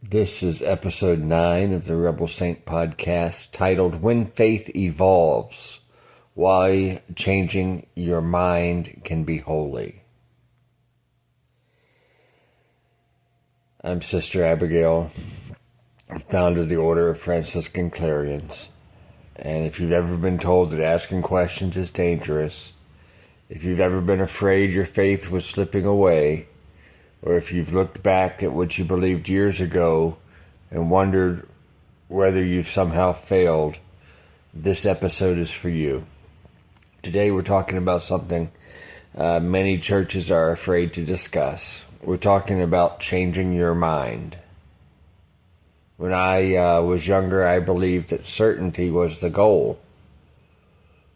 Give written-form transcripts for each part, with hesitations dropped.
This is episode 9 of the Rebel Saint podcast, titled When Faith Evolves, Why Changing Your Mind Can Be Holy. I'm Sister Abigail, founder of the Order of Franciscan Clarions. And if you've ever been told that asking questions is dangerous, if you've ever been afraid your faith was slipping away, or if you've looked back at what you believed years ago and wondered whether you've somehow failed, this episode is for you. Today we're talking about something many churches are afraid to discuss. We're talking about changing your mind. When I was younger, I believed that certainty was the goal.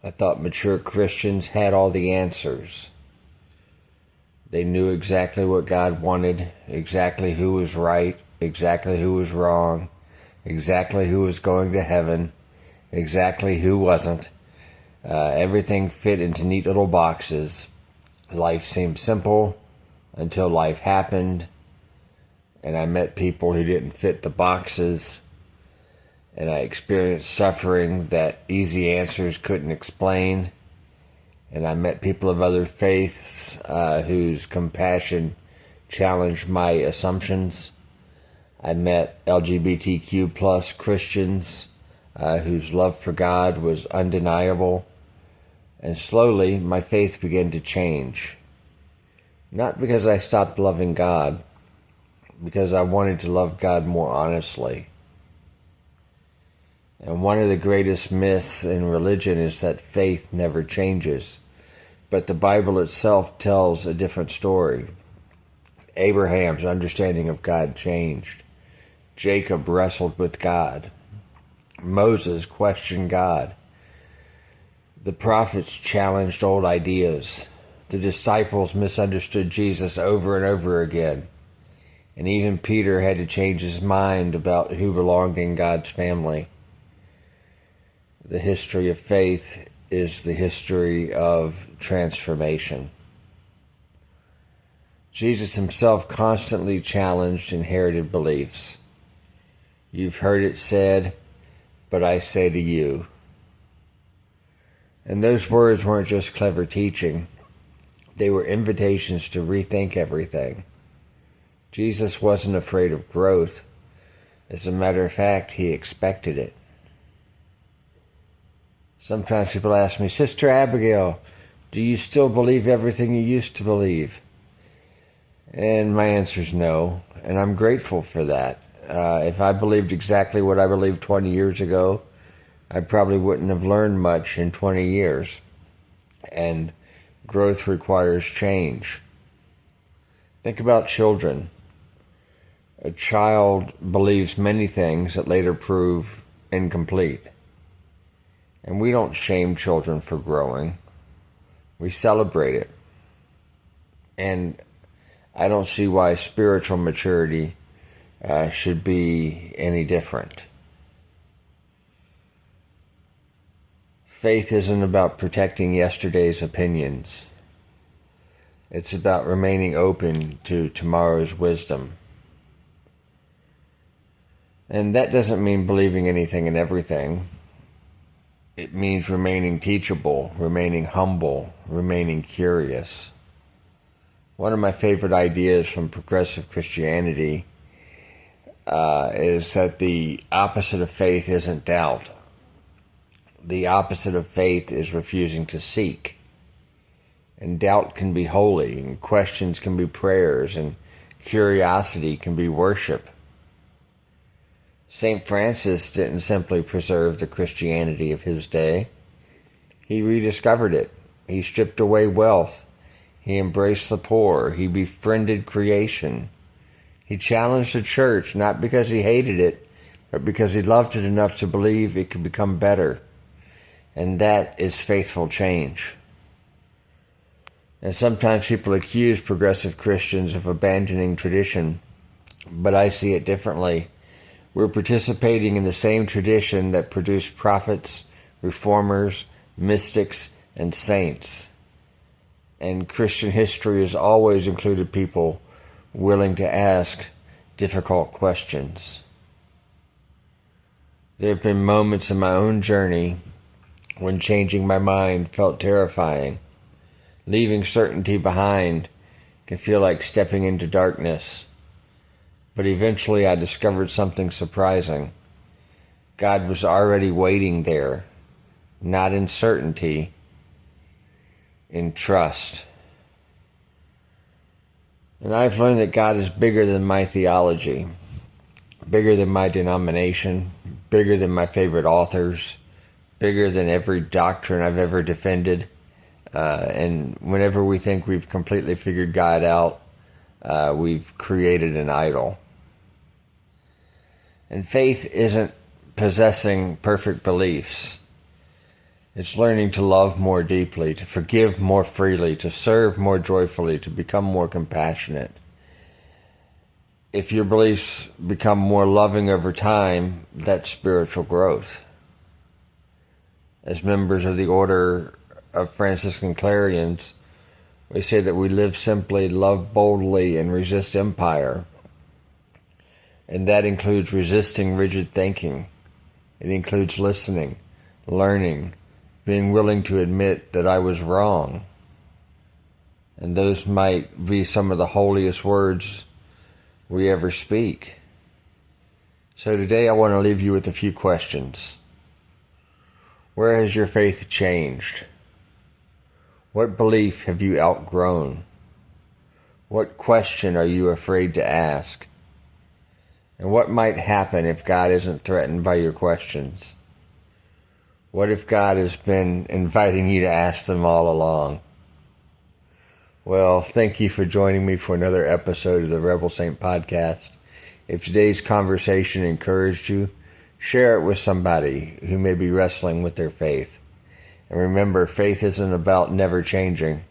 I thought mature Christians had all the answers. They knew exactly what God wanted, exactly who was right, exactly who was wrong, exactly who was going to heaven, exactly who wasn't. Everything fit into neat little boxes. Life seemed simple until life happened, and I met people who didn't fit the boxes, and I experienced suffering that easy answers couldn't explain. And I met people of other faiths whose compassion challenged my assumptions. I met LGBTQ plus Christians whose love for God was undeniable. And slowly, my faith began to change. Not because I stopped loving God, because I wanted to love God more honestly. And one of the greatest myths in religion is that faith never changes. But the Bible itself tells a different story. Abraham's understanding of God changed. Jacob wrestled with God. Moses questioned God. The prophets challenged old ideas. The disciples misunderstood Jesus over and over again. And even Peter had to change his mind about who belonged in God's family. The history of faith is the history of transformation. Jesus himself constantly challenged inherited beliefs. You've heard it said, but I say to you. And those words weren't just clever teaching. They were invitations to rethink everything. Jesus wasn't afraid of growth. As a matter of fact, he expected it. Sometimes people ask me, Sister Abigail, do you still believe everything you used to believe? And my answer is no, and I'm grateful for that. If I believed exactly what I believed 20 years ago, I probably wouldn't have learned much in 20 years. And growth requires change. Think about children. A child believes many things that later prove incomplete. And we don't shame children for growing. We celebrate it. And I don't see why spiritual maturity should be any different. Faith isn't about protecting yesterday's opinions. It's about remaining open to tomorrow's wisdom. And that doesn't mean believing anything and everything. It means remaining teachable, remaining humble, remaining curious. One of my favorite ideas from progressive Christianity is that the opposite of faith isn't doubt. The opposite of faith is refusing to seek. And doubt can be holy, and questions can be prayers, and curiosity can be worship. St. Francis didn't simply preserve the Christianity of his day. He rediscovered it. He stripped away wealth. He embraced the poor. He befriended creation. He challenged the church not because he hated it, but because he loved it enough to believe it could become better. And that is faithful change. And sometimes people accuse progressive Christians of abandoning tradition, but I see it differently. We're participating in the same tradition that produced prophets, reformers, mystics, and saints. And Christian history has always included people willing to ask, difficult questions. There have been moments in my own journey when changing my mind felt terrifying. Leaving certainty behind can feel like stepping into darkness. But eventually I discovered something surprising. God was already waiting there, not in certainty, in trust. And I've learned that God is bigger than my theology, bigger than my denomination, bigger than my favorite authors, bigger than every doctrine I've ever defended. And whenever we think we've completely figured God out, we've created an idol. And faith isn't possessing perfect beliefs. It's learning to love more deeply, to forgive more freely, to serve more joyfully, to become more compassionate. If your beliefs become more loving over time, that's spiritual growth. As members of the Order of Franciscan Clarions, we say that we live simply, love boldly, and resist empire. And that includes resisting rigid thinking. It includes listening, learning, being willing to admit that I was wrong. And those might be some of the holiest words we ever speak. So today I want to leave you with a few questions. Where has your faith changed? What belief have you outgrown? What question are you afraid to ask? And what might happen if God isn't threatened by your questions? What if God has been inviting you to ask them all along? Well, thank you for joining me for another episode of the Rebel Saint Podcast. If today's conversation encouraged you, share it with somebody who may be wrestling with their faith. And remember, faith isn't about never changing.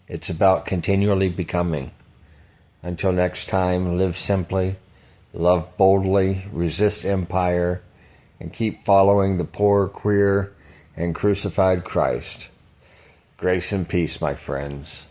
It's about continually becoming. Until next time, live simply, love boldly, resist empire, and keep following the poor, queer, and crucified Christ. Grace and peace, my friends.